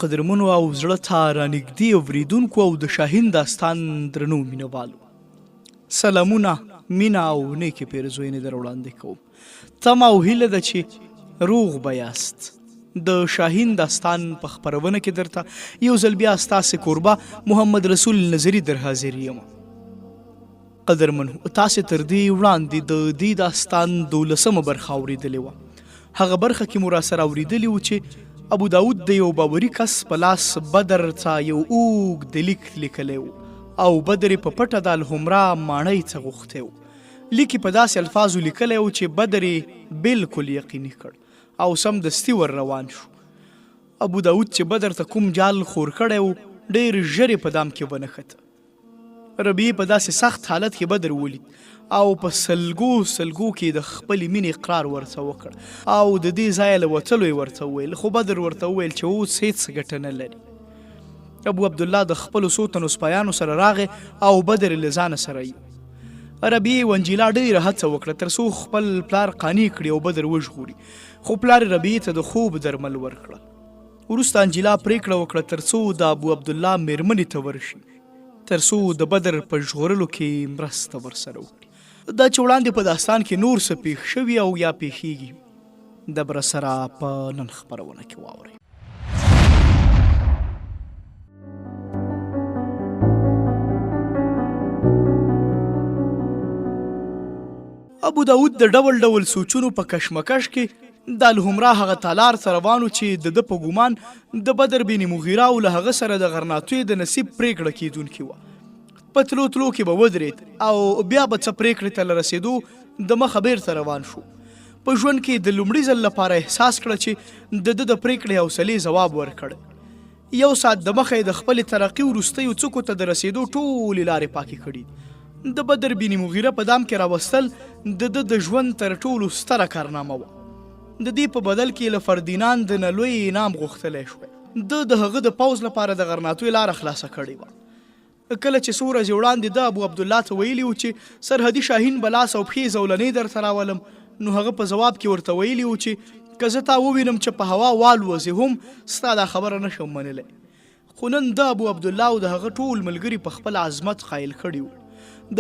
قدرمنو او زړه ته رانږدې اورېدونکو او د شاهین داستان درنو مینوالو، سلامونه، مینه او نیکې پیرزوینې در وړاندې کوم. تمه او هیله ده چې روغ به یاست. د شاهین داستان په خپرونه کې درته یو ځل بیا ستاسې کوربه محمد رسول نظري در حاضر یم. قدرمنو، تاسې تر دې وړاندې د دې داستان 12مه برخه اورېدلې وه. هغه برخه کې مو راسره اورېدلي وو چې ابو داود د یو باوري کس په لاس بدر ته یو اوږد لیک لیکلی و او بدر یې په پټه د الحمرا ماڼۍ څه غوښتی و. لیک یې په داسې الفاظو لیکلی و چې بدر یې بلکل یقیني کړ او سمدستي ور روان شو. ابو داود چې بدر ته کوم جال خور کړی و ډېر ژر یې په دام کې ونښته. ربیعې په داسې سخت حالت کې بدر ولید او په سلګو کې د خپلې مینې اقرار ورته وکړ او د دې ځایه له وتلو یې ورته وویل، خو بدر ورته وویل چې اوس هېڅ ګټه نه لري. ابو عبدالله د خپلو څو تنو سپیانو سره راغی او بدر یې له ځانه سره یو. ربیعې ونجیلا ډېره هڅه وکړه تر څو خپل پلار قانع کړي او بدر وژغوري، خو پلار یې ربیعې ته د خوب درمل ورکړل. وروسته انجیلا پرېکړه وکړه تر څو د ابو عبدالله مېرمنې ته ورشي، تر څو د بدر په ژغورلو کې مرسته ورسره وکړي. دا چې وړاندې په داستان کې نور څه پېښ شوي او یا پېښېږي د بره سره په نن خپرونه کې واورئ. ابو داود د ډول ډول سوچونو په کشمکش کې د الحمرا هغه تالار ته روانو چې د ده په ګومان د بدر بن مغیره او له هغه سره د غرناطې د نصیب پرېکړه کېدونکې وه. په تلو کې به ودرېد او بیا به څه پرېکړې ته له رسېدو د مخه بېرته روان شو. په ژوند کې د لومړي ځل لپاره احساس کړه چې د ده د پرېکړې حوصلې ځواب ورکړ. یو ساعت د مخه یې د خپلې ترقي وروستیو څوکو ته د رسېدو ټولې لارې پاکې کړي. د بدر بن مغیره په دام کې راوستل د ده د ژوند تر ټولو ستره کارنامه وه. د دې په بدل کې له فردیناند نه لوی انعام غوښتلی شوی. ده د هغه د پوځ لپاره د غرناطې لاره خلاصه کړې وه. کله چې څو ورځې وړاندې د ابو عبدالله ته ویلي و چې سرحدي شاهین به لاس او پښې زولنې درته راولم، نو هغه په ځواب کې ورته ویلي و چې که زه تا ووینم چې په هوا والوځې هم ستا دا خبره نشم منلی. خو نن د ابو عبدالله او د هغه ټول ملګري په خپل عظمت قایل کړي وو.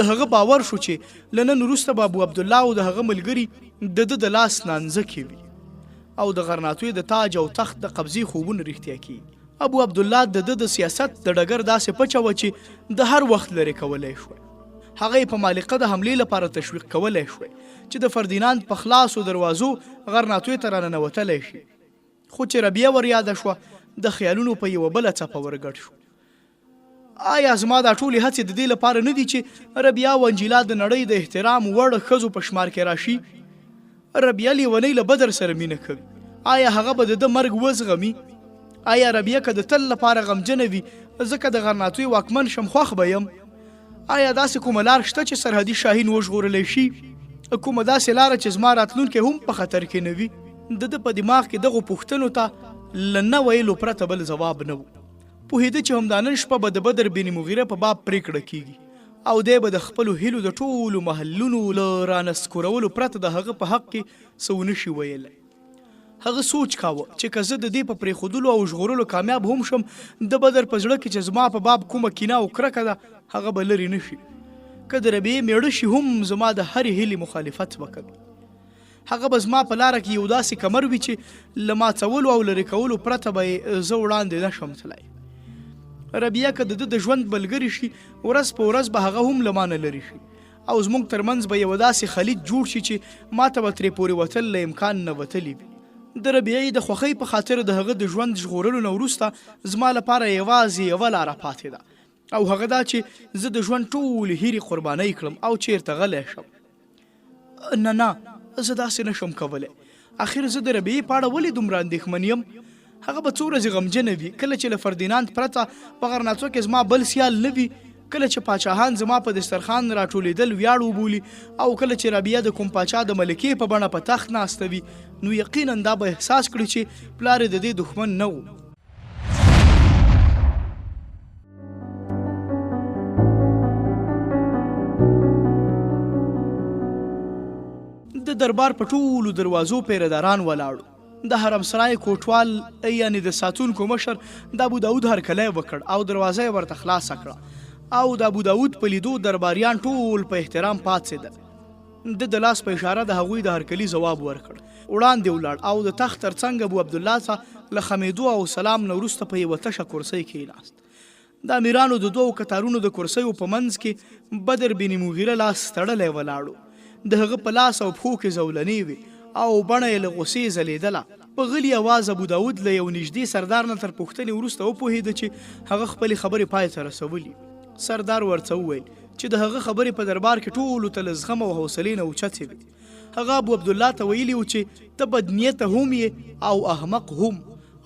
د هغه باور شو چې له نن وروسته به ابو عبدالله او د هغه ملګري د ده د لاس نانځکې وي او د غرناطې د تاج او تخت د قبضې خوبونه رښتیا کېږي. ابو عبدالله د ده د سیاست د ډګر داسې پچه وه چې د هر وخت لرې کولی شوی. هغه یې په مالقه د حملې لپاره تشویق کولی شوی چې د فردیناند په خلاصو دروازو غرناطې ته راننوتلی شي. خو چې ربیعه ور یاده شوه د خیالونو په یوه بله څپه ورګډ شو. آیا زما دا ټولې هڅې د دې لپاره نه دي چې ربیعه او انجیلا د نړۍ د احترام وړ ښځو په شمار کې راشي؟ ربیعه لیونۍ له بدر سره مینه کوي. آیا هغه به د ده مرګ وزغمي؟ آیا ربیعه که د تل لپاره غمجنه وي ځکه د غرناطې واکمن شم خوښ به یم؟ آیا داسې کومه لار شته چې سرحدي شاهین وژغورلی شي؟ کومه داسې لاره چې زما راتلونکی هم په خطر کې نه وي؟ د ده په دماغ کې دغو پوښتنو ته له نه ویلو پرته بل ځواب نه و. پوهېده چې همدا نن شپه به د بدر بن مغیره په باب پرېکړه کېږي او دی به د خپلو هیلو د ټولو محلونو له رانسکورولو پرته د هغه په حق کې څه ونه شي ویلی. هغه سوچ کاوه چې که زه د دې په پرېښودلو او ژغورلو کامیاب هم شم، د بدر په زړه کې چې زما په باب کومه کینه او کرکه ده هغه به لرې نه شي. که د ربیعې مېړه شي هم زما د هرې هیلې مخالفت به کوي. هغه به زما په لاره کې یو داسې کمر وي چې له ماتولو او لرې کولو پرته به زه وړاندې نه شم تللی. ربیعه که د ده د ژوند ملګري شي، ورځ په ورځ به هغه هم له ما نه لرې شي او زموږ ترمنځ به یوه داسې خلید جوړ شي چې ما ته به ترې پورې وتل له امکان نه وتلي وي. د ربیعې د خوښۍ په خاطر د هغه د ژوند ژغورلو نه وروسته زما لپاره یوازې یوه لاره پاتې ده او هغه دا چې زه د ژوند ټولې هیرې قربانۍ کړم او چیرته غلی شم. نه زه داسې نشم کولی. آخر زه د ربیعې په اړه ولې دومره اندېښمن یم؟ هغه به څو ورځې غمجنه وي کله چې له فردیناند پرته په غرناطو کې زما بل سیال نه وي، کله چې پاچاهان زما په دسترخوان راټولېدل ویاړ وبولي او کله چې ربیعه د کوم پاچا د ملکې په بڼه په تخت ناسته وي، نو یقینا دا به احساس کړي چې پلار یې د دې دښمن نه و. د دربار په ټولو دروازو پیرداران ولاړو. د حرم سرای کوټوال یعنی د ساتونکو مشر د ابو داود هرکلی وکړ او دروازه یې ورته خلاصه کړه او د ابو داود په لیدو درباریان ټول په احترام پاڅېدل. د لاس په اشاره د هغوی د هرکلي ځواب ورکړ. وړاندې ولاړ او د تخت ترڅنګ ابو عبدالله ته له خمیدو او سلام نه وروسته په یوه تشه کرسۍ کښېناست. د امیرانو د دوو کتارونو د کرسیو په منځ کې بدر بن مغیره لاس تړلی ولاړو. د هغه په لاس او پښو کې زولنې وې او بڼه یې له غوسې ځلېدله. په غلي اواز ابو داود له یو نږدې سردار نه تر پوښتنې وروسته وپوهېده چې هغه خپلې خبرې پای ته رسولي. سردار ورته وویل چې د هغه خبرې په دربار کې ټولو ته له زغم او حوصلې نه اوچتې وې. هغه ابو عبدالله ته ویلي و چې ته بدنیته هم یې او احمق هم،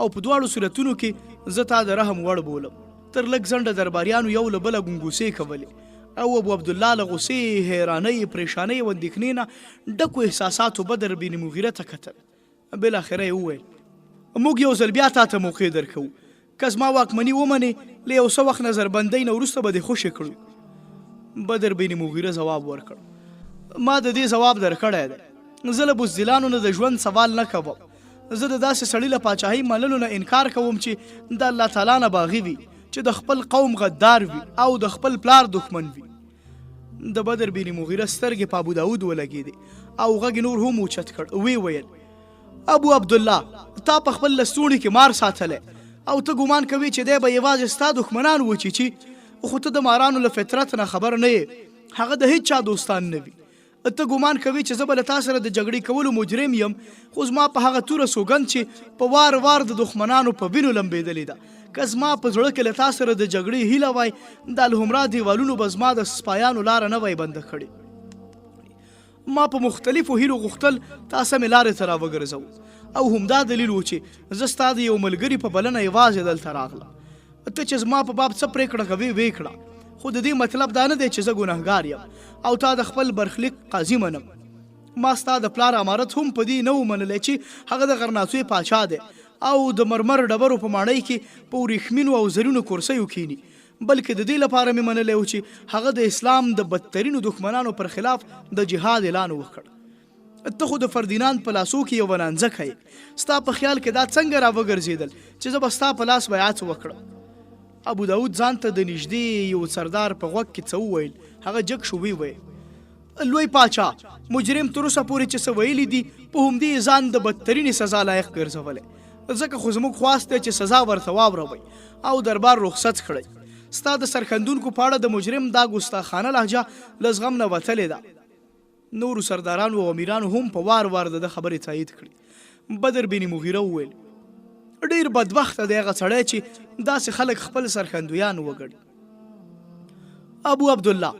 او په دواړو صورتونو کې زه تا د رحم وړ بولم. تر لږ ځنډه درباریانو یو له بله ګونګوسې کولې او ابو عبدالله له غوسې، حیرانۍ، پریشانۍ او اندېښنې نه ډکو احساساتو بدر بن مغیره ته کتل. بالاخره یې وویل موږ یو ځل بیا تا ته موقع درکوو، که زما واکمني ومنې له یو څه وخت نظربندۍ نه وروسته به دې خوشې کړو. بدر بن مغیره ځواب ورکړ ما د دې ځواب درکړی دی. زه له بزدلانو نه د ژوند سوال نه کوم. زه د داسې سړي له پاچاهۍ منلو نه انکار کوم چې د الله تعالی نه باغي وي، چې د خپل قوم غدار وي او د خپل پلار دښمن وي. د بدر بن مغیره سترګې په ابو داود ولګېدې او غږ نور هم اوچت کړ. وی ویل ابو عبدالله تا په خپل لستوڼي کې مار ساتلی او ته ګمان کوې چې دی به یوازې ستا دښمنان وچیچي، خو ته د مارانو له فطرت نه خبر نه یې. هغه د هیچ چا دوستان نه وي. ته ګمان کوې چې زه به له تا سره د جګړې کولو مجرم یم، خو زما په هغه توره سوګند چې په وار وار د دښمنانو په وینو لمبېدلې ده. که زما په زړه کې له تا سره د جګړې هیله وای د الحمرا دیوالونو به زما د سپایانو لاره نه وای بنده کړې. ما په مختلفو هیلو غوښتل تا سمې لارې ته راوګرځوو او همدا دلیل و چې زه ستا د یو ملګري په بلنه یوازې دلته راغلم. ته چې زما په باب څه پرېکړه کوې ویې کړه، خو د دې مطلب دا نه دی چې زه ګنهګار یم او تا د خپل برخلیک قاضي منم. ما ستا د پلار امارت هم په دې نه و منلی چې هغه د غرناطوی پاچا دی او د مرمر ډبرو په ماڼۍ کې په وریښمینو او زرینو کرسیو کښېني، بلکې د دې لپاره مې منلی و چې هغه د اسلام د بدترینو دښمنانو پر خلاف د جهاد اعلان وکړ. ته خو د فردیناند په لاسو کې یو ونانځکه یې، ستا په خیال کې دا څنګه راوګرځېدل چې زه به ستا په لاس بیعت وکړم؟ ابو داود ځان ته د نږدې یو سردار په غوږ کې څه وویل. هغه جګ شو. وی ویل لوی پاچا، مجرم تر اوسه پورې چې څه ویلي دي په همدې ځان د بدترینې سزا لایق ګرځولی، ځکه خو زموږ خواست دی چې سزا ورته واوروئ او دربار رخصت کړئ. ستا د سرښندونکو په اړه د مجرم دا ګستاخانه لهجه له زغم نه وتلې ده. نورو سردارانو او امیرانو هم په وار وار د خبرې تایید کړي. بدر بن مغیره وویل ډېر بدبخته دی هغه سړی چې داسې خلک خپل سرښندویان وګڼي. ابو عبدالله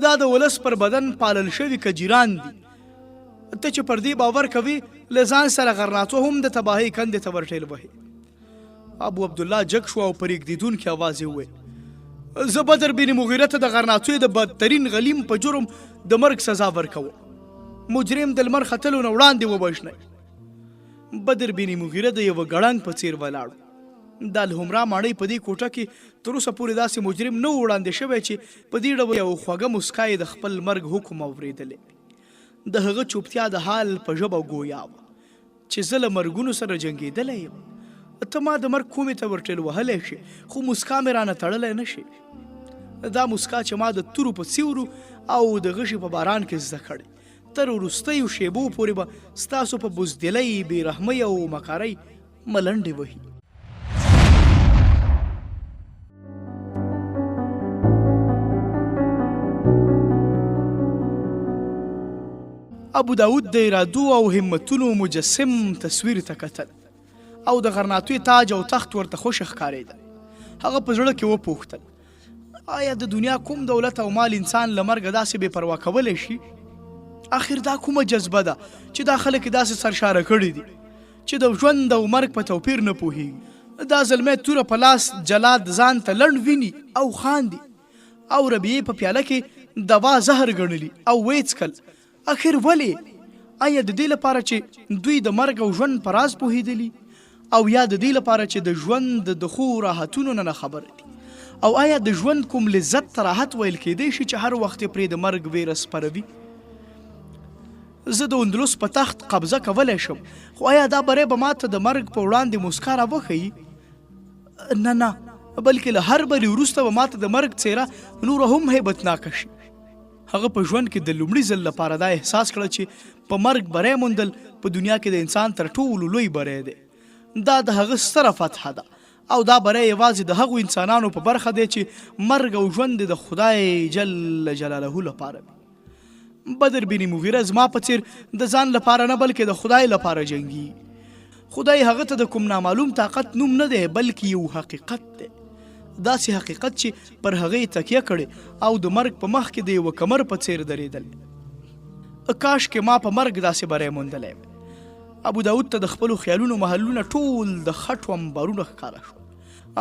دا د ولس پر بدن پالل شوي کجیران دي. ته چې پر دې باور کوي له ځان سره غرناطو هم د تباهۍ کندې ته ورټېل وهي. ابو عبدالله جګ شو او په رېږدېدونکي اواز یې وویل زه بدر بن مغیره ته د غرناطوی د بدترین غلیم په جرم د مرګ سزا ورکوم. مجرم د لمر ختلو نه وړاندې ووژنئ. بدر بن مغیره د یوه ګړنګ په څېر ولاړ. د الحمرا ماڼۍ په دې کوټه کې تر اوسه پورې داسې مجرم نه و وړاندې شوی چې په دې ډول یو خوږه مسکا یې د خپل مرګ حکم اورېدلی. د هغه چوپتیا د حال په ژبه ګویا وه چې زه له مرګونو سره جنګېدلی یم. ته ما د مرګ کومې ته ورټېل وهلی شي، خو مسکا مې رانه تړلی نه شي. دا مسکا چې ما د تورو په سیورو او د غشي په باران کې زده کړې، تر وروستیو شیبو پورې به ستاسو په بزدلۍ، بېرحمۍ او مکارۍ ملنډې وهي. ابو داود د ارادو او همتونو مجسم تصویر ته کتل او د غرناطوی تاج او تخت ورته خوښ ښکارېده. هغه په زړه کې وپوښتل آیا د دنیا کوم دولت او مال انسان له مرګه داسې بې پروا کولی شي؟ آخر دا کومه جذبه ده چې دا خلک داسې سرشاره کړي دي چې د ژوند او مرګ په توپیر نه پوهېږي؟ دا زلمی توره په لاس جلاد ځان ته لنډ ویني او خاندي او ربیعې په پیاله کې دوا زهر ګڼلي او ویې څښل. اخر ولې؟ آیا د دې لپاره چې دوی د مرګ او ژوند په راز پوهېدلي، او یا د دې لپاره چې د ژوند د ښو راحتونو نه خبر دي؟ او آیا د ژوند کوم لذت ته راحت ویل کېدی شي چې هر وخت پرې د مرګ ویره سپروي؟ زه د اندلس په تخت قبضه کولی شم، خو آیا دا بری به ماته د مرګ په وړاندې مسکا راوښیي؟ نه، بلکې له هر بری وروسته به ماته د مرګ څیره نوره هم هیبتناکه شي. هغه په ژوند کې د لومړي ځل لپاره دا احساس کړه چې په مرګ بری موندل په دنیا کې د انسان تر ټولو لوی بری دی. دا د هغه ستره فتحه ده او دا بری یوازې د هغو انسانانو په برخه دی چې مرګ او ژوند د خدای جل جلاله لپاره وي. بدر بن مغیره زما په څیر د ځان لپاره نه بلکې د خدای لپاره جنګي. خدای هغه ته د کوم نامعلوم طاقت نوم نه دی بلکې یو حقیقت دی، داسې حقیقت چې پر هغې تکیه کړې او د مرګ په مخ کې د یوه کمر په څیر درېدل. کاش کې ما په مرګ داسې بری موندلی. ابو داود ته د خپلو خیالونو محلونه ټول د خټو انبارونه ښکاره شول.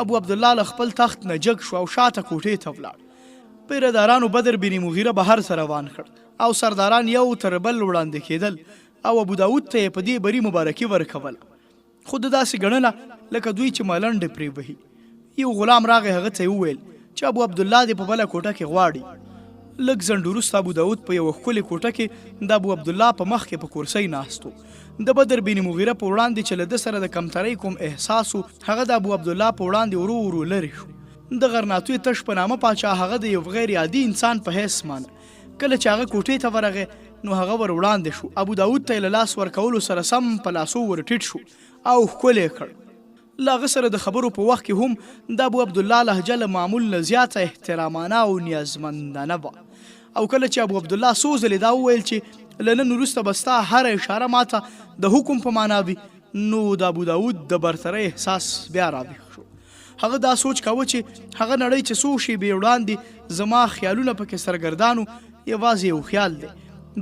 ابو عبدالله له خپل تخت نه جګ شو او شاته کوټې ته ولاړ. پیردارانو بدر بن مغیره بهر سره روان کړ او سرداران یو تر بل وړاندې کېدل او ابو داود ته یې په دې بري مبارکي ورکوله. خو د داسې ګڼله لکه دوی چې ملنډې پرې وهي. یو غلام راغی، هغه ته یې وویل چې ابو عبدالله دې په بله کوټه کې غواړي. لږ ځنډ وروسته ابو داود په یوه ښکلې کوټه کې د ابو عبدالله په مخ کې په کرسۍ ناست و. د بدر بن مغیره په وړاندې چې له ده سره د کمترۍ کوم احساس و، هغه د ابو عبدالله په وړاندې ورو ورو لرې شو. د غرناطوی تش په نامه پاچا هغه د یو غیر عادي انسان په حیث مانه. کله چې هغه کوټې ته ورغی نو هغه ور وړاندې شو. ابو داود ته یې له لاس ورکولو سره سم په لاسو ور ټیټ شو او ښکلی کړ. له هغه سره د خبرو په وخت کې هم د ابو عبدالله لهجه له معمول نه زیاته احترامانه او نیازمندانه وه. او کله چې ابو عبدالله څو ځلې دا وویل چې له نن وروسته به ستا هره اشاره ماته د حکم په معنا وي، نو د ابو داود د برترۍ احساس بیا راویښ شو. هغه دا سوچ کاوه چې هغه نړۍ چې څو شېبې وړاندې زما خیالونه پکې سرګردانو یوازې یو خیال دی.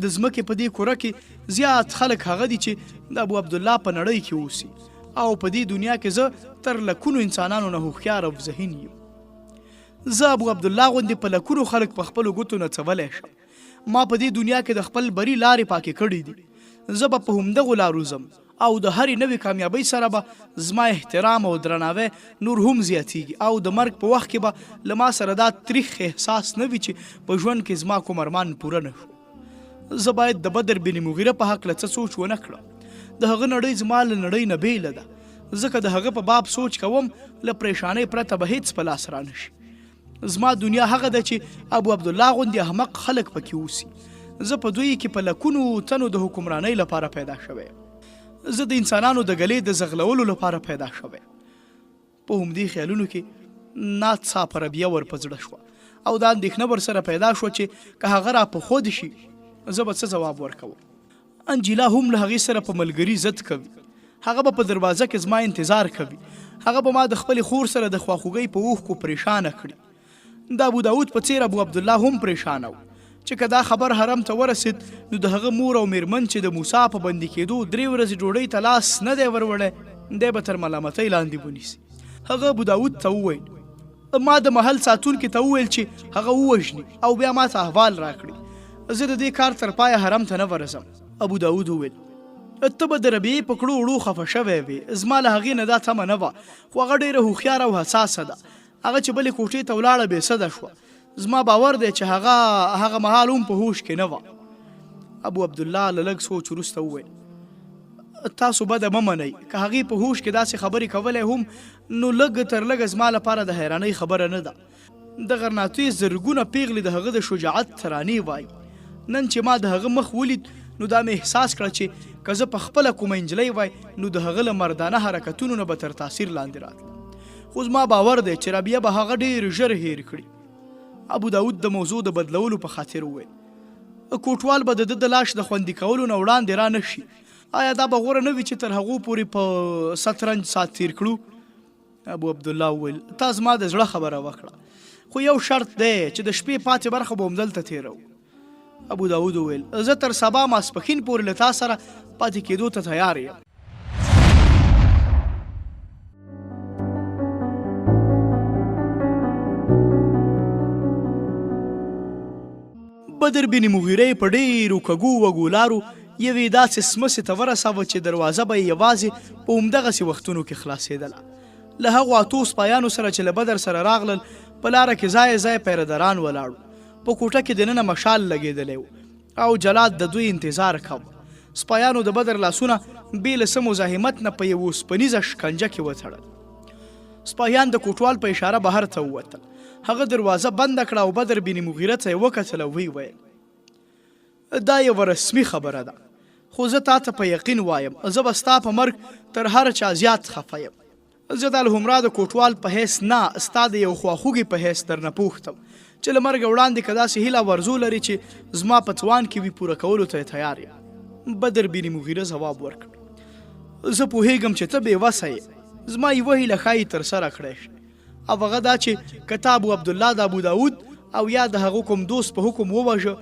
د ځمکې په دې کوره کې زیات خلک هغه دي چې د ابو عبدالله په نړۍ کې اوسي او په دې دنیا کې زه تر لکونو انسانانو نه هوښیار او ذهین یم. زه ابو عبدالله غوندې په لکونو خلک په خپلو ګوتو نڅولی شم. ما په دې دنیا کې د خپل بري لارې پاکې کړي دي. زه به په همدغو لارو ځم او د هرې نوې کامیابۍ سره به زما احترام او درناوی نور هم زیاتیږي او د مرګ په وخت کې به له ما سره دا تریخ احساس نه وي چې په ژوند کې زما کوم ارمان پوره نه شو. زه باید د بدر بن مغیره په هکله څه سوچ ونه کړم. د هغه نړۍ زما له نړۍ نه بیله ده، ځکه د هغه په باب سوچ کوم له پریشانۍ پرته به هیڅ په لاس رانه شي. زما دنیا هغه ده چې ابو عبدالله غوندې احمق خلک پکې اوسي. زه په دوی کې په لکونو تنو د حکمرانۍ لپاره پیدا شوی. زه د انسانانو د ګلې د زغلولو لپاره پیدا شوی. په همدې خیالونو کې ناڅاپه ربیه ور په زړه شوه او دا اندېښنه ورسره پیدا شوه چې که هغه را په خود شي زه به څه ځواب ورکوم. انجیلا هم له هغې سره په ملګري ضد کوي. هغه به په دروازه کې زما انتظار کوي. هغه به ما د خپلې خور سره د خواخوږۍ په اوښکو پریشانه کړي. د ابو داود په څیر ابو عبدالله هم پریشانه و چې که دا خبر حرم ته ورسید نو د هغه مور او میرمن چې د موسی په بندي کېدو 3 ورځې ډوډۍ ته لاس نه دی وروړی، دی به تر ملامتۍ لاندې ونیسي. هغه ابو داود ته وویل، ما د محل ساتونکي ته وویل چې هغه ووژني او بیا ما ته احوال راکړي. زه د دې کار تر پایه حرم ته نه ورځم. ابو داود وویل، ته به د ربیعې په کړو وړو خفه شوی وې. زما له هغې نه دا تمه نه وه، خو هغه ډېره هوښیاره او حساسه ده. هغه چې بلې کوټې ته ولاړه بېسده شوه. زما باور دی چې هغه مهال هم په هوش کې نه وه. ابو عبدالله له لږ سوچ وروسته وویل، تاسو بده مه منئ. که هغې په هوش کې داسې خبرې کولی هم نو لږ تر لږه زما لپاره د حیرانۍ خبره نه ده. د غرناطوی زرګونه پیغلې د هغه د شجاعت ترانې وایي. نن چې ما د هغه مخ ولید نو دا مې احساس کړه چې که زه په خپله کومه نجلۍ وای نو د هغه له مردانه حرکتونو نه به تر تاثیر لاندې راتله. خو زما باور دی چې رابعه به هغه ډېر ژر هیر کړي. ابو داود د موضوع د بدلولو په خاطر وویل، کوټوال به د ده د لاش د خوندي کولو نه وړاندې را نه شي. آیا دا به غوره نه وي چې تر هغو پورې په شطرنج ساعت تیر کړو؟ ابو عبدالله وویل، تا زما د زړه خبره وکړه، خو یو شرط دی چې د شپې پاتې برخه به همدلته تېروو. ابو داود وویل، زه تر سبا ماسپښین پورې له تا سره پاتې کېدو ته تیار یم. بدر بن مغیره په ډېرو کږو وږو لارو یوې داسې سمسې ته ورساوه چې دروازه به یې یوازې په همدغسې وختونو کې خلاصېدله. له هغو اتو سپایانو سره چې له بدر سره راغلل په لاره کې ځای ځای پیرداران ولاړو. په کوټه کې دننه مشال لګېدلی و او جلاد د دوی انتظار کاوه. سپایانو د بدر لاسونه بې له څه مزاحمت نه په یوه اوسپنیزه شکنجه کې وتړل. سپایان د کوټوال په اشاره بهر ته ووتل. هغه دروازه بنده کړه او بدر بن مغیره ته یې وکتل او ویې ویل دا یوه رسمي خبره ده، خو زه تا ته په یقین وایم زه به ستا په مرګ تر هر چا زیات خفه یم. زه د الحمرا د کوټوال په حیث نه ستا د یو خواخوږي په حیث درنه پوښتم چې له مرګه وړاندې که داسې هیله او ارزو لري چې زما په توان کې وي پوره کولو ته تیار یم. بدر بن مغیره ځواب ورکړ زه پوهیږم چې ته بېوسه یې، زما یوه هیله ښایي ترسره کړی شي او هغه دا چې که تا ابو عبدالله د ابو داود او یا د هغه کوم دوست په حکم ووژه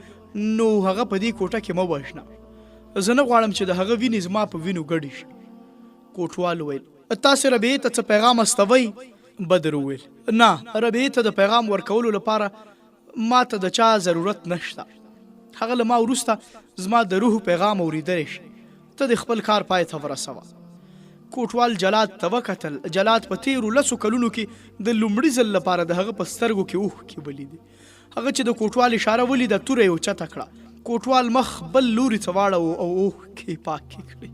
نو هغه په دې کوټه کې مه وژنه. زه نه غواړم چې د هغه وینې زما په وینو ګډې شي. کوټوال وویل تاسې ربیعې ته څه پیغام استوئ؟ بدر وویل نه، ربیعې ته د پیغام ورکولو لپاره ما ته د چا ضرورت نشته. هغه له ما وروسته زما د روح پیغام اورېدلی شي. ته د خپل کار پای ته ورسوه. کوټوال جلاد ته وکتل. جلاد په تیرو 10 کلونو کې د لومړي ځل لپاره د هغه په سترګو کې اوښکې ولیدې. هغه چې د کوټوال اشاره ولیده توره یې اوچته کړه. کوټوال مخ بل لوري ته واړو او اوښکې پاکې کړې.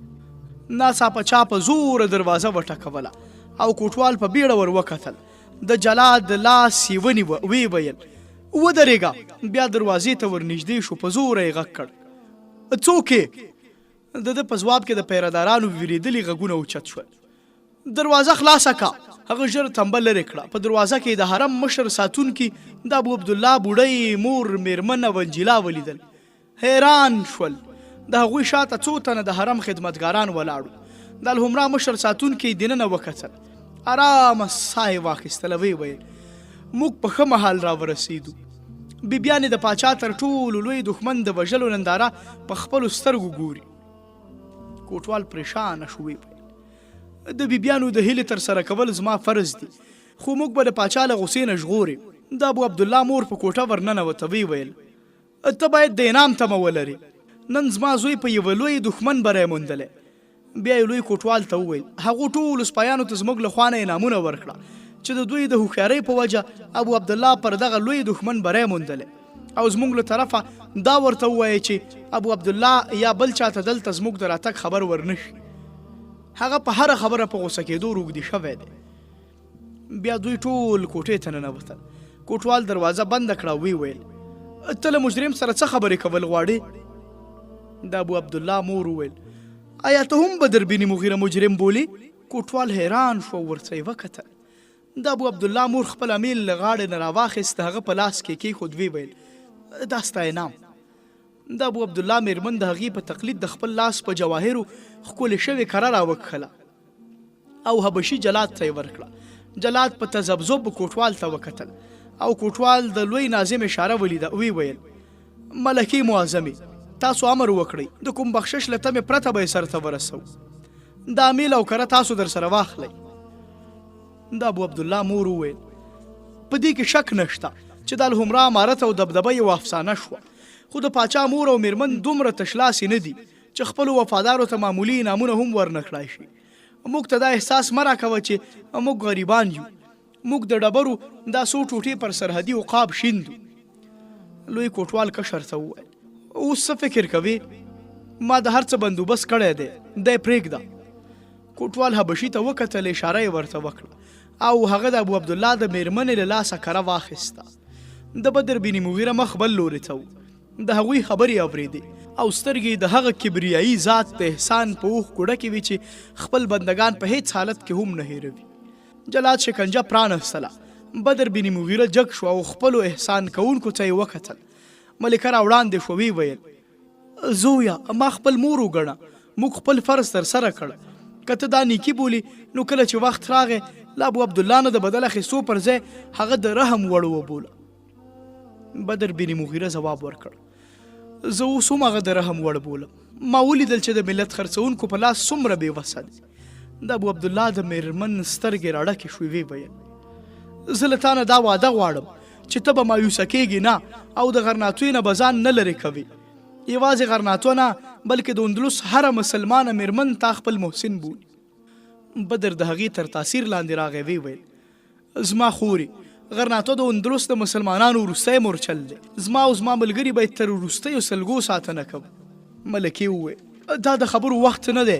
ناڅاپه چا په زوره دروازه وټکوله او کوټوال په بیړه ور وکتل. د جلاد لاس یې ونیوه، ویې ویل ودرېږه. بیا دروازې ته ور نږدې شو، په زوره یې غږ کړ څوک یې؟ د ده په ځواب کې د پیردارانو ویرېدلي غږونه اوچت شول. دروازه خلاصه که. هغه ژر تنبه لرې کړه. په دروازه کې د حرم مشر ساتونکي د ابو عبدالله بوډۍ مور میرمن او انجیلا ولیدل. حیران شول. د هغوی شاته څو تنه د حرم خدمتګاران ولاړو. د الحمرا مشر ساتونکي دننه وکتل. ارامه ساه یې واخیستله. ویې ویل موږ په ښه مهال راورسېدو. بیبیانې د پاچا تر ټولو لوی دښمن د وژلو ننداره په خپلو سترګو ګوري. کوټوال پریشانه شو. ویل د بیبیانو د هیلې ترسره کول زما فرض دي، خو موږ به د پاچا له غوسې نه ژغورې. د ابو عبدالله مور په کوټه ورننوته. ویې ویل ته باید د انعام تمه ولرې. نن زما زوی په یوه لوی دښمن بری موندلی. بیا یې لوی کوټوال ته وویل هغو ټولو سپایانو ته زموږ له خوا نه انعامونه ورکړه چې د دوی د هوښیارۍ په وجه ابو عبدالله پر دغه لوی دښمن بری موندلی، او زموږ له طرفه دا ورته ووایه چې ابو عبدالله یا بل چاته دلته زموږ د راتګ خبر ورنشي. هغه په هره خبره په غوسه کېدو روږدي شوی دی. بیا دوی ټول کوټې ته ننوتل. کوټوال دروازه بنده کړه. ویې ویل ته له مجرم سره څه خبرې کول غواړې؟ د ابو عبدالله مور وویل آیا ته هم بدر بن مغیره مجرم بولي؟ کوټوال حیران شو او ورته یې وکتل. د ابو عبدالله مور خپل امیل له غاړې نه راواخیست، هغه په لاس کې کېښود. ویې ویل دا ستا انعام. د ابو عبدالله میرمن د هغې په تقلید د خپل لاس په جواهرو ښکلې شوې کره راوکښله او حبشي جلاد ته یې ورکړه. جلاد په تذبذب کوټوال ته وکتل او کوټوال د لوی ناظم اشاره ولیده. ویې ویل ملکې معظمې تاسو امر وکړئ د کوم بخشش له تمې پرته به یې سرته ورسو. دا امیل او کره تاسو در سره واخلئ. د ابو عبدالله مور وویل په دې کې شک نشته چې د الحمرا امارت او دبدبه یوه افسانه شوه، خو د پاچا مور او میرمن دومره تشلاسې نه دي چې خپلو وفادارو ته معمولي انعامونه هم ورنه کړای شي. موږ ته دا احساس مه راکوه چې موږ غریبان یو. موږ د ډبرو دا څو ټوټې پر سرحدي عقاب شیندو. لوی کوټوال کشر ته وویل اوس څه فکر کوې؟ ما د هر څه بندوبست کړی دی، دی پرېږده. کوټوال حبشي ته وکتل، اشاره یې ورته وکړه او هغه د ابو عبدالله د میرمنې له لاسه کره واخیسته. د بدر بن مغیره مخ بل لوري ته و. د هغوی خبرې اورېدې او سترګې د هغه کبریایي ذات د احسان په اوښ کوډه کې وي چې خپل بندگان په هیڅ حالت کې هم نه هېروي. جلاد شکنجه پرانستله. بدر بن مغیره جګ شو او خپلو احسان کوونکو ته یې وکتل. ملکه را وړاندې شوه. ویې ویل زویه ما خپل مور وګڼه، موږ خپل فرض ترسره کړ. که ته دا نیکي بولي نو کله چې وخت راغی له ابو عبدالله نه د بدل اخیستو پر ځای هغه د رحم وړ وبوله. بدر بن مغیره ځواب ورکړ زه اوس هم هغه د رحم وړ بولم. ما ولیدل چې د ملت خرڅونکو په لاس څومره بېوسه دی. د ابو عبدالله د میرمن سترګې راډکې شوې. ویې ویل زه له تا نه دا واده غواړم چې ته به مایوسه کېږې نه او د غرناطوی نه به ځان نه لرې کوې. یوازې غرناطو نه بلکې د اندلس هره مسلمانه میرمن تا خپل محسن بولي. بدر د هغې تر تاثیر لاندې راغی. ویې ویل زما خورې غرناطه د اندلس د مسلمانانو وروستی مورچل دی. زما او زما ملګري باید تر وروستیو سلګو ساتنه کوو. ملکې وویل دا د خبرو وخت نه دی.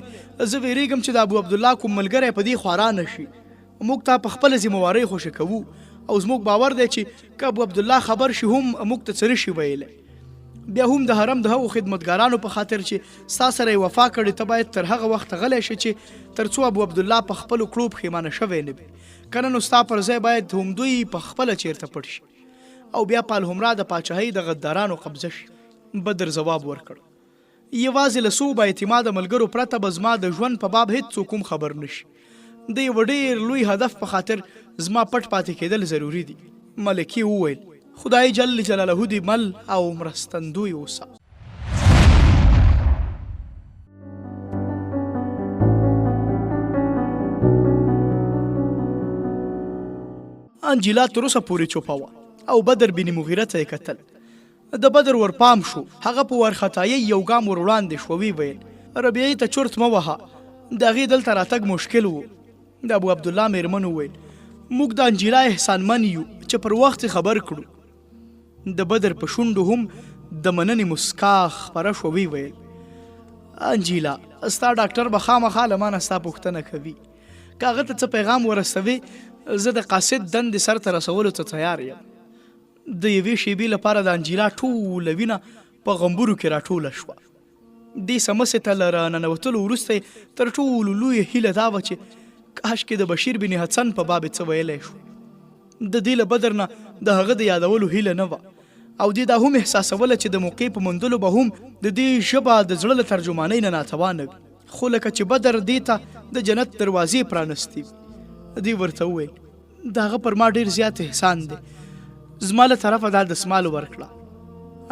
زه ویریږم چې د ابو عبدالله کوم ملګری په دې خوا نه شي. موږ ته په خپله ذمهوارۍ خوشي کوو او زموږ باور دی چې که ابو عبدالله خبر شي هم موږ ته څه نشي ویلی. بیا هم د حرم د هغو خدمتګارانو په خاطر چې ستا سره یې وفا کړې ته باید تر هغه وخته غلی شي چې تر څو ابو عبدالله په خپلو کړو پښیمانه شوی نه وي. که نه نو ستا پر ځای باید هم دوی په خپله چیرته پټ شي او بیا په الحمرا د پاچاهۍ د غدارانو قبضه شي. بدر ځواب ورکړ یوازې له څو با اعتماده ملګرو پرته به زما د ژوند په باب هېڅوک هم خبر نشي. د یوه ډېر لوی هدف په خاطر زما پټ پاتې کېدل ضروري دي. ملکې وویل خدای جل جلاله دې مل او مرستندوی اوسه. انجیلا تر اوسه پورې چوپه وه او بدر بن مغیره ته یې کتل. د بدر ورپام شو. هغه په وارخطایۍ یو ګام ور وړاندې شو. وی ویل ربیعې ته چرت مه وهه، د هغې دلته راتګ مشکل و. د ابو عبدالله میرمن وویل موږ د انجیلا احسانمن یو چې پر وخت خبر کړو. د بدر په شونډو هم د مننې مسکا خپره شوه. وی ویل انجیلا ستا ډاکټر به خامخا له مانه ستا پوښتنه کوي. که هغه ته څه پیغام ورسوي زه د قاصد دندې سرته رسولو ته تیار یم. د یوې شیبې لپاره د انجیلا ټوله وینه په غمبورو کې راټوله شوه. دې سمسې ته له راننوتلو وروسته تر ټولو لویه هیله دا وه چې کاشکې د بشیر بن حسن په باب څه ویلی شو. د دې له بدر نه د هغه د یادولو هیله نه وه او دې دا هم احساسوله چې د موقع په موندلو به هم د دې ژبه د زړه له ترجمانۍ نه ناتوانه وي. خو لکه چې بدر دې ته د جنت دروازې پرانستې وي. دې ورته وویل د هغه پر ما ډېر زیات احسان دی. زما له طرفه دا دسمال ورکړه.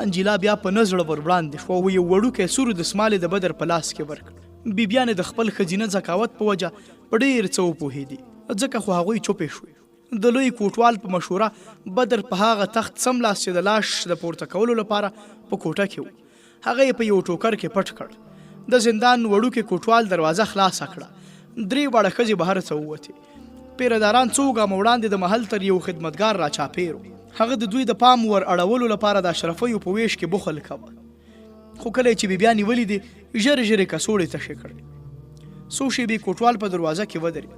انجیلا بیا په نه زړه ور وړاندې شوه او یو وړوکی سورو دسمال د بدر په لاس کې ورکړ. بیبیانې د خپل ښځینه ذکاوت په وجه په ډېر څه وپوهېدې، ځکه خو هغوی چوپې شوې. د لوی کوټوال په مشوره بدر په هغه تخت سملاست چې د لاش د پورته کولو لپاره په کوټه کې و. هغه یې په یو ټوکر کې پټ کړ. د زندان وړوکی کوټوال دروازه خلاصه کړه. 3 واړه ښځې بهر څه ووتې. پیرداران څو ګامه وړاندې د محل تر یو خدمتګار راچاپېر و. هغه د دوی د پام ور اړولو لپاره د اشرفیو په ویش کې بخل کوه. خو کله چې بیبیانې ولیدې ژر ژر یې کڅوړې تشې کړې. څو شېبې کوټوال په دروازه کې ودرېد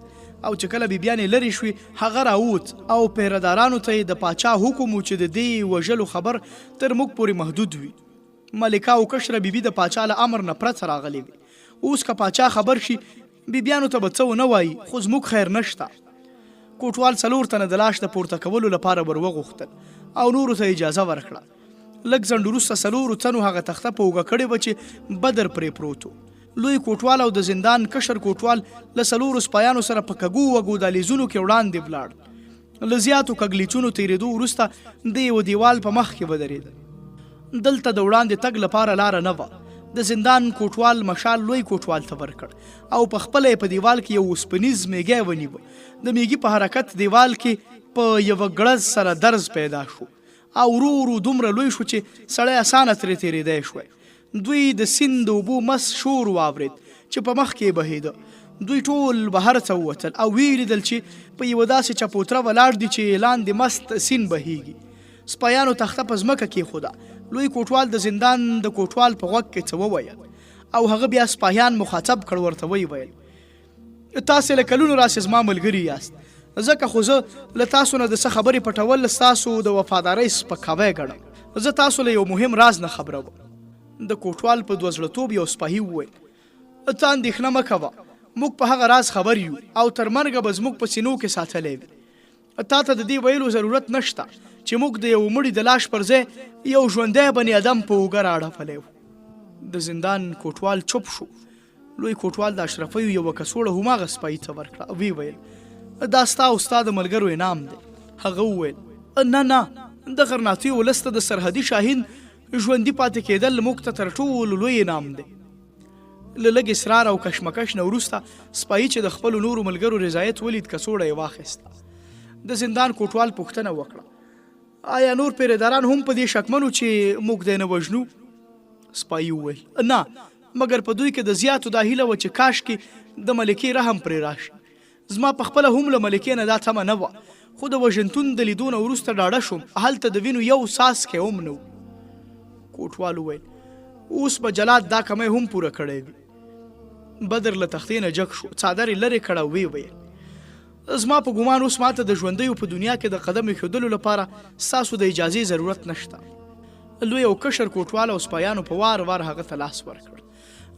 او چې کله بیبیانې لرې شوې هغه راووت او پیردارانو ته یې د پاچا حکم و چې د دې وژلو خبر تر موږ پورې محدود وي. ملکه او کشره بیبي د پاچا له امر نه پرته راغلې وي. اوس که پاچا خبر شي بیبیانو ته به څه ونه وایي، خو زموږ خیر نشته. کوټوال 4 تنه د لاش د پورته کولو لپاره ور وغوښتل او نورو ته اجازه ورکړه. لږ ځنډ وروسته 4 تنو هغه تخته په اوږه کړې وه چې بدر پرې پروت و. لوی کوټوال او د زندان کشر کوټوال له 4 سپایانو سره په کږو وږو دهلیزونو کې وړاندې ولاړ. له زیاتو کږلیچونو تېرېدو وروسته د یوه دیوال په مخ کې ودرېدل. دلته د وړاندې تګ لپاره لاره نه وه. د زندان کوټوال مشال لوی کوټوال ته ورکړ او په خپله یې په دیوال کې یو اوسپنیز میږی ونیوه. د میږي په حرکت دیوال کې په یوه ګړز سره درز پیدا شو او ورو ورو دومره لوی شو چې سړی اسانه ترې تېرېدی شوی. دوی د سیند د اوبو مس شور واورېد چې په مخ کې بهېده. دوی ټول بهر څه ووتل او ویې لیدل چې په یوه داسې چپوتره ولاړ دي چې لاندې مست سیند بهیږي. سپایانو تخته په ځمکه کېښوده. لوی کوټوال د زندان د کوټوال په غوږ کې څه وویل او هغه بیا سپاهیان مخاطب کړ. ورته ویې ویل تاسې له کلونو راسې زما ملګري یاست، ځکه خو زه له تاسو نه د څه خبرې پټول ستاسو د وفادارۍ سپکاوی ګڼم. زه تاسو له یو مهم راز نه خبره وم. د کوټوال په 2 زړهتوب یو سپاهي وویل ته اندېښنه مه کوه، موږ په هغه راز خبر یو او تر مرګه به زموږ په سینو کې ساتلی وي. تا ته د دې ویلو ضرورت نشته چې موږ د یو مړي د لاش پر ځای یو ژوندی بني ادم په اوږه راړفلی و. د زندان کوټوال چوپ شو. لوی کوټوال د اشرفیو یوه کڅوړه هماغه سپایي ته ورکړه او ویې ویل دا ستا او ستا د ملګرو انعام دی. هغه وویل نه د غرناطیو ولس ته د سرحدي شاهین ژوندي پاتې کېدل موږ ته تر ټولو لوی انعام دی. له لږ اصرار او کشمکش نه وروسته سپایي چې د خپلو نورو ملګرو رضایت ولید کڅوړه یې واخیسته. د زندان کوټوال پوښتنه وکړه آیا نور پیرداران هم په دې شکمنو چې موږ دی نه وژنو؟ سپایي وویل نه، مګر په دوی کې د زیاتو دا هیله وه چې کاشکې د ملکې رحم پرې راشي. زما په خپله هم له ملکې نه دا تمه نه وه، خو د وژنتون د لیدو نه وروسته ډاډه شوم هلته د وینو یو څاڅکی هم نه و. کوټوال وویل اوس به جلاد دا کمی هم پوره کړی وي. بدر له تختې نه جګ شو، څادر یې لرې کړه او ویې ویل زما په ګمان اوس ماته د ژوندیو په دنیا کې د قدم ایښودلو لپاره ستاسو د اجازې ضرورت نشته. لوی او کشر کوټوال او سپایانو په وار وار هغه ته لاس ورکړ.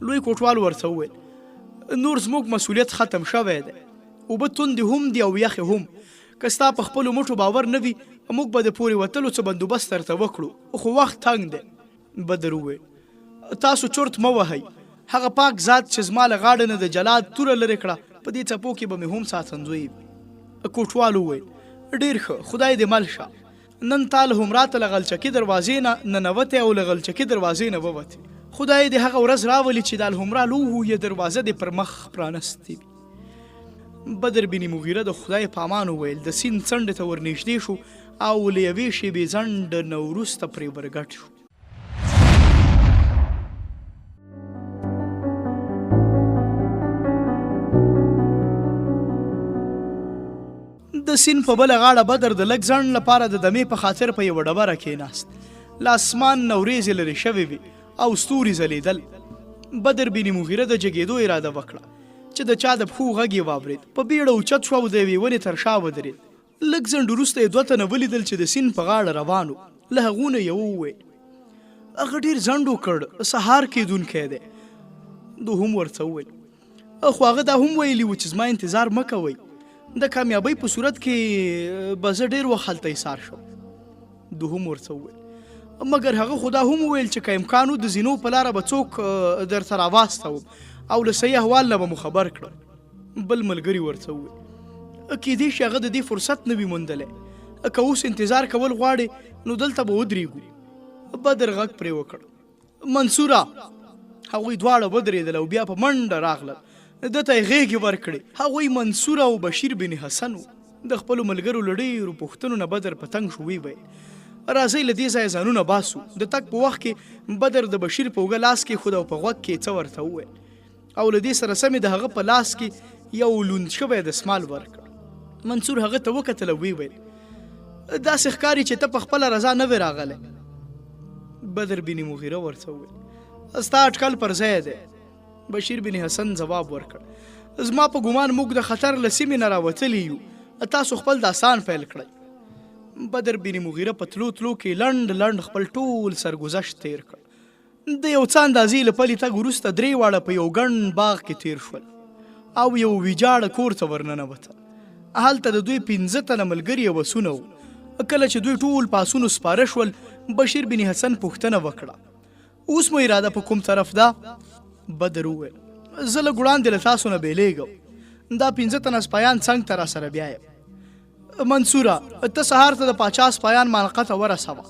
لوی کوټوال ورته وویل نور زموږ مسؤلیت ختم شوی دی، اوبه توندې هم دي او یخې هم، که ستا په خپلو مټو باور نه وي موږ به د پورې وتلو څه بندوبست درته وکړو، خو وخت تنګ دی. بدر وویل تاسو چرت مه وهئ، هغه پاک ذات چې زما له غاړې نه د جلاد توره لرې کړه په دې څپو کې به مې هم ساتندوی وي. کوټوال وویل ډېر ښه، خدای دې مل شه. نن تا له همراته له غلچکي دروازې نه ننوتې او له غلچکي دروازې نه ووتې. خدای دې هغه ورځ راولي چې د الهمرا لویه دروازه دې پر مخ پرانستې وي. بدر بن مغیره د خدای په امان وویل د سیند څنډې ته ورنږدې شو او له یوې شېبې ځنډ نه وروسته پرې ورګډ شو. د سیند په بله غاړه بدر د لږ ځنډ لپاره د دمې په خاطر په یوه ډبره کېناست. له اسمان نه ورېځې لرې شوې وې او ستوري ځلېدل. بدر بن مغیره د جګېدو اراده وکړه چې د چا د پښو غږ یې واورېد. په بیړه اوچت شو او د یوې ونې تر شا ودرېد. لږ ځنډ وروسته یې دوه تنه ولیدل چې د سیند په غاړه روان وو. له هغو نه یوه وویل هغه ډېر ځنډ وکړ، سهار کېدونکی دی. دوهم ورته وویل خو هغه دا هم ویلي و چې زما انتظار مه کوئ، د کامیابۍ په صورت کې به زه ډېر وخت هلته ایسار شم. دوهم ورته وویل مګر هغه خو دا هم وویل چې که امکان و د زینو په لاره به څوک درته راواستوم او له صحیح احوال نه به مو خبر کړم. بل ملګري ورته وویل کیدای شي هغه د دې فرصت نه وي موندلی، که اوس انتظار کول غواړې نو دلته به ودرېږو. بدر غږ پرې وکړ منصوره. هغوی دواړه ودرېدل او بیا په منډه راغلل. دته یې غېږې ورکړې. هغوی منصور او بشیر بن حسن و. د خپلو ملګرو له ډېرو پوښتنو نه بدر په تنګ شو. ویې ویل راځئ له دې ځایه ځانونه باسو. د تګ په وخت کې بدر د بشیر په اوږه لاس کېښود او په غوږ کې څه ورته وویل او له دې سره سمې د هغه په لاس کې یو لوند شوی دسمال ورکړ. منصور هغه ته وکتل او ویې ویل داسې ښکاري چې ته په خپله رضا نه وې راغلی. بدر بن مغیره ورته وویل ستا اټکل پر ځای دی. بشیر بن حسن ځواب ورکړ زما په ګمان موږ د خطر له سیمې نه راوتلي یو، تاسو خپل داستان پیل کړئ. بدر بن مغیره په تلو تلو کې لنډ لنډ خپل ټول سرګذشت تیر کړ. د یو څه اندازې له پلي تګ وروسته درې واړه په یو ګڼ باغ کې تیر شول او یو ویجاړه کور ته ورننوتل. هلته د دوی 15 تنه ملګري او بسونه وو. کله چې دوی ټول پاسونو سپاره شول بشیر بن حسن پوښتنه وکړه اوس مو اراده په کوم طرف ده؟ بدر وویل زه لږ وړاندې له تاسو نه بیلیږم، دا 15 تنه سپایان څنګ ته راسره بیایم. منصوره ته سهار ته د پاچا سپایان مالقه ته ورسوه،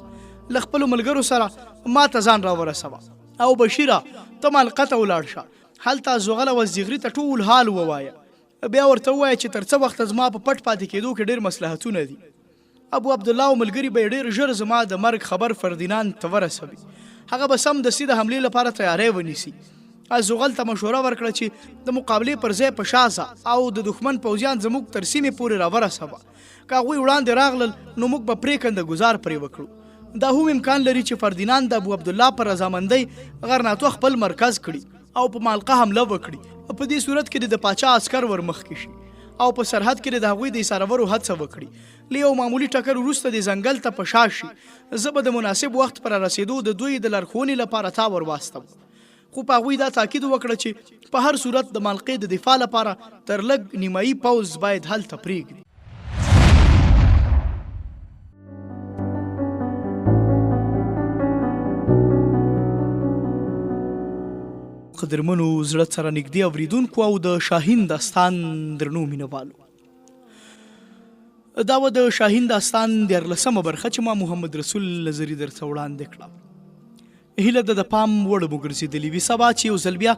له خپلو ملګرو سره ما ته ځان را ورسوه. او بشیره ته مالقه ته ولاړ شه، هلته زغل او زیغري ته ټول حال ووایه. بیا ورته ووایه چې تر څه وخته زما په پټ پاتې کېدو کې ډېر مصلحتونه دي. ابو عبدالله او ملګري به یې ډېر ژر زما د مرګ خبر فردیناند ته ورسوي. هغه به سمدستي د حملې لپاره تیاری ونیسي. زغل ته مشوره ورکړه چې د مقابلې پر ځای په شازه او د دښمن پوځیان زموږ تر سیمې پورې راورسوه. که هغوی وړاندې راغلل نو موږ به پرېکنده ګزار پرې وکړو. دا هم امکان لري چې فردیناند د ابو عبدالله پر رضامندۍ غرناطو خپل مرکز کړي او په مالقه حمله وکړي. په دې صورت کې د پاچا عسکر ورمخکې شي او په سرحد کې د هغوی د ایسارولو هڅه وکړي. له یو معمولي ټکر وروسته د ځنګل ته په شا شي. زه به د مناسب وخت پر رسېدو د دوی د لارښوونې لپاره تا ور واستم. خو په هغوی دا تاکید وکړه چې په هر صورت د مالقې د دفاع لپاره تر لږ نیمایي پوځ باید هلته پرېږدي. قدرمنو زړه سره نږدې اورېدونکو او د شاهین داستان درنو مینهوالو، دا و د شاهین داستان 14مه برخه چې ما محمد رسول نظري درته وړاندې کړه. هیله ده د پام وړ مو ګرځېدلې وي. سبا چې یو ځل بیا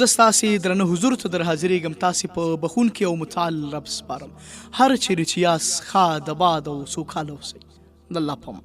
زه ستاسې درنه حضور ته در حاضرېږم، تاسې په بخونکي او متعال رب سپارم. هر چیرې چې یاست ښاد، آباد او سوکاله اوسئ. د الله په امان.